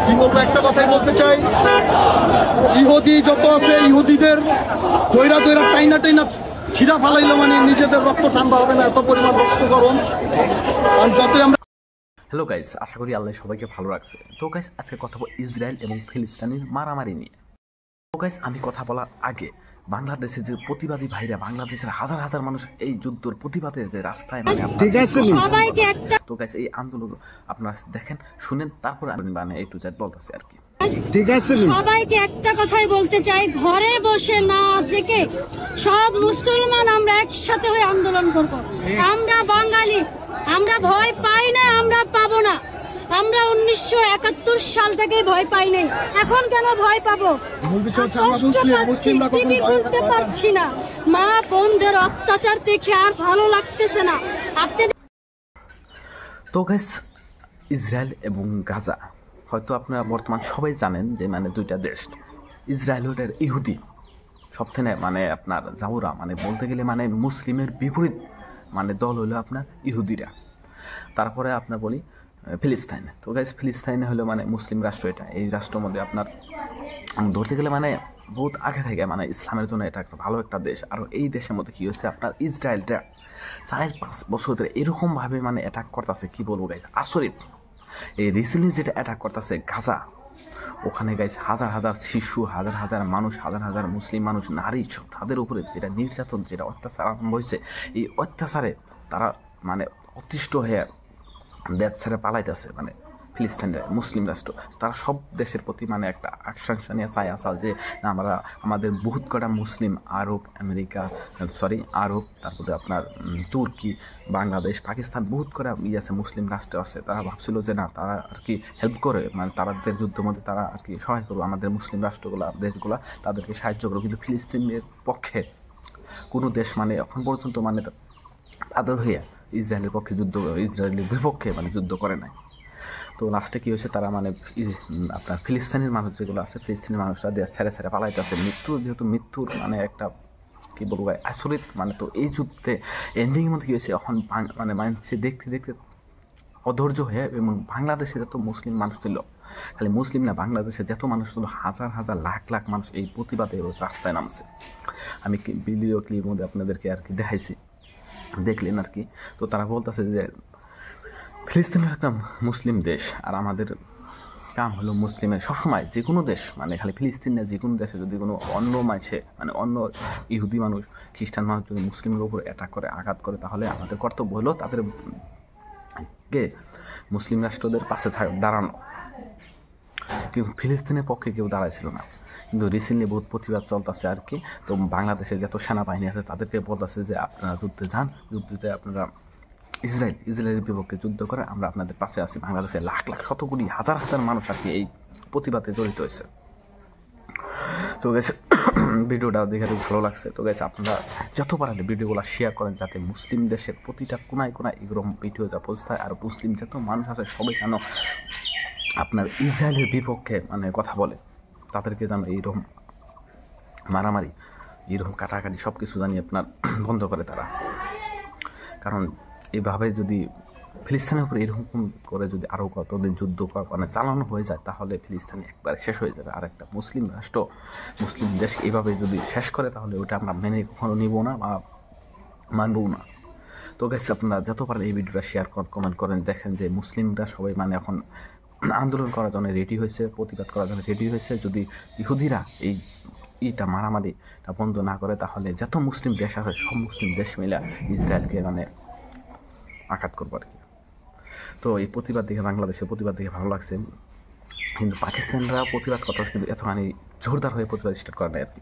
কি বলবো, একটা কথাই বলতে চাই, ইহুদি যত আছে ইহুদিদের দৈরা দৈরা টাইনা টাইনা ছিঁড়া ফালাইলে মানে নিজেদের রক্ত ঠান্ডা হবে না, এত পরিমাণ রক্ত গরম। কারণ যতই আমরা হ্যালো গাইস, আশা করি আল্লাহ সবাইকে ভালো রাখছে। তো গাইস আজকে কথা বলবো ইসরায়েল এবং ফিলিস্তিনের মারামারি নিয়ে। তো গাইস আমি কথা বলার আগে বাংলাদেশের যে প্রতিবাদী ভাইরা, বাংলাদেশের হাজার হাজার মানুষ এই যুদ্ধের প্রতিবাদে যে রাস্তায় তো গাইস এই আন্দোলন আপনারা দেখেন, শুনেন, তারপরে আমি মানে এই টু জেড বলতেছি আর কি। ঠিক আছে, সবাইকে একটা কথাই বলতে চাই, ঘরে বসে না থেকে সব মুসলমান আমরা একসাথে হয়ে আন্দোলন করব। আমরা বাঙালি, আমরা ভয় পাই না, আমরা পাবো না। আমরা 1971 সাল থেকে ভয় পাই নাই, এখন কেন ভয় পাবো? বলতে পারছি না, মা বোনদের অত্যাচার দেখে আর ভালো লাগতেছে না। তো গাইস ইসরায়েল এবং গাজা, হয়তো আপনারা বর্তমান সবাই জানেন যে মানে দুইটা দেশ। ইসরায়েল ওটার ইহুদি সবথেকে মানে আপনার জাউরা, মানে বলতে গেলে মানে মুসলিমের বিপরীত মানে দল হলো আপনার ইহুদিরা। তারপরে আপনার বলি ফিলিস্তিন। তো গাইস ফিলিস্তিনে হলো মানে মুসলিম রাষ্ট্র। এটা এই রাষ্ট্রের মধ্যে আপনার ধরতে গেলে মানে বহুত আগে থেকে মানে ইসলামের জন্য এটা একটা ভালো একটা দেশ। আর এই দেশের মধ্যে কি হচ্ছে, আপনার ইসরায়েলটা 4-5 বছর ধরে এরকমভাবে মানে অ্যাটাক করতেছে, কি বলবো গাইস, আচরিত। এই রিসেন্টলি যেটা অ্যাটাক করতেছে গাজা, ওখানে গাইস হাজার হাজার শিশু, হাজার হাজার মানুষ, হাজার হাজার মুসলিম মানুষ, নারী, তাদের উপরে যেটা নির্যাতন, যেটা অত্যাচার আরম্ভ হয়েছে, এই অত্যাচারে তারা মানে অতিষ্ঠ হয়ে দেশ ছেড়ে পালাইতেছে। মানে ফিলিস্তিনের মুসলিম রাষ্ট্র তারা সব দেশের প্রতি মানে একটা আকাঙ্ক্ষা নিয়ে চাই আসাল যে আমরা আমাদের বহুত কটা মুসলিম আরব, আরব, তারপরে আপনার তুর্কি, বাংলাদেশ, পাকিস্তান বহুত কটা আছে মুসলিম রাষ্ট্র আছে। তারা ভাবছিল যে না, তারা আর কি হেল্প করে, মানে তাদের যুদ্ধের মধ্যে তারা আর কি সহায় করবে আমাদের মুসলিম রাষ্ট্রগুলা, দেশগুলা তাদেরকে সাহায্য করবে। কিন্তু ফিলিস্তিনের পক্ষে কোনো দেশ মানে এখন পর্যন্ত মানে তাদের হইয়া ইসরায়েলের পক্ষে যুদ্ধ, ইসরায়েলের বিপক্ষে মানে যুদ্ধ করে নাই। তো লাস্টে কী হয়েছে, তারা মানে আপনার ফিলিস্তিনের মানুষ যেগুলো আছে, ফিলিস্তিনের মানুষরা দেশ ছেড়ে ছেড়ে পালাইতেছে। যেহেতু মৃত্যুর মানে একটা কী বলবো আচরিত মানে। তো এই যুদ্ধে এন্ডিংয়ের মধ্যে কী হয়েছে, এখন মানে মানুষ দেখতে দেখতে অধৈর্য হয়ে, এবং বাংলাদেশে যত মুসলিম মানুষ ছিল, খালি মুসলিম না, বাংলাদেশে যত মানুষ ছিল হাজার হাজার লাখ লাখ মানুষ এই প্রতিবাদে রাস্তায় নামছে। আমি ভিডিও ক্লিপের মধ্যে আপনাদেরকে আর কি দেখাইছি, দেখলেন আর কি। তো তারা বলতেছে যে ফিলিস্তিন একটা মুসলিম দেশ, আর আমাদের কাম হলো মুসলিমের সবসময় যে কোনো দেশ, মানে খালি ফিলিস্তিন না, যে কোনো দেশে যদি কোনো অন্য মাঝে মানে অন্য ইহুদি মানুষ, খ্রিস্টান মানুষ যদি মুসলিমের উপর অ্যাটাক করে, আঘাত করে, তাহলে আমাদের কর্তব্য হলো তাদেরকে মুসলিম রাষ্ট্রদের পাশে দাঁড়ানো। কিন্তু ফিলিস্তিনের পক্ষে কেউ দাঁড়াইছিল না। কিন্তু রিসেন্টলি বহুত প্রতিবাদ চলতেছে আর কি। তো বাংলাদেশের যত সেনাবাহিনী আছে তাদেরকে বলতেছে যে আপনারা যুদ্ধে যান, যুদ্ধে আপনারা ইসরায়েলের বিপক্ষে যুদ্ধ করে, আমরা আপনাদের পাশে আছি। বাংলাদেশের লাখ লাখ, শত কোটি, হাজার হাজার মানুষ আর কি এই প্রতিবাদে জড়িত হয়েছে। তো গেছে ভিডিওটা দেখে খুব ভালো লাগছে। তো গেছে আপনারা যত পারেন ভিডিওগুলো শেয়ার করেন, যাতে মুসলিম দেশের প্রতিটা কোনায় কোনায় এরকম ভিডিও যা পৌঁছায়, আর মুসলিম যত মানুষ আছে সবাই যেন আপনার ইসরায়েলের বিপক্ষে মানে কথা বলে, তাদেরকে যেন এইরকম মারামারি, এইরকম কাটাকাটি সব কিছু জানি আপনার বন্ধ করে তারা। কারণ এইভাবে যদি ফিলিস্তিনের উপরে এরকম করে যদি আরও কতদিন যুদ্ধ মানে চালানো হয়ে যায়, তাহলে ফিলিস্তিন একবারে শেষ হয়ে যাবে। আর একটা মুসলিম রাষ্ট্র, মুসলিম দেশ এইভাবে যদি শেষ করে, তাহলে ওটা আমরা মেনে কখনো নিব না বা মানবও না। তো গেছে আপনারা যত পারেন এই ভিডিওটা শেয়ার করেন, কমেন্ট করেন, দেখেন যে মুসলিমরা সবাই মানে এখন আন্দোলন করার জন্য রেডি হয়েছে, প্রতিবাদ করার জন্য রেডি হয়েছে। যদি ইহুদিরা এইটা মারামারিটা বন্ধ না করে, তাহলে যত মুসলিম দেশ আছে সব মুসলিম দেশ মিলে ইসরায়েলকে মানে আঘাত করবো আর কি। তো এই প্রতিবাদ দেখে, বাংলাদেশের প্রতিবাদ দেখে ভালো লাগছে। কিন্তু পাকিস্তানরা প্রতিবাদ করতে, কিন্তু এতখানি জোরদার হয়ে প্রতিবাদ স্টার্ট করে না আর কি।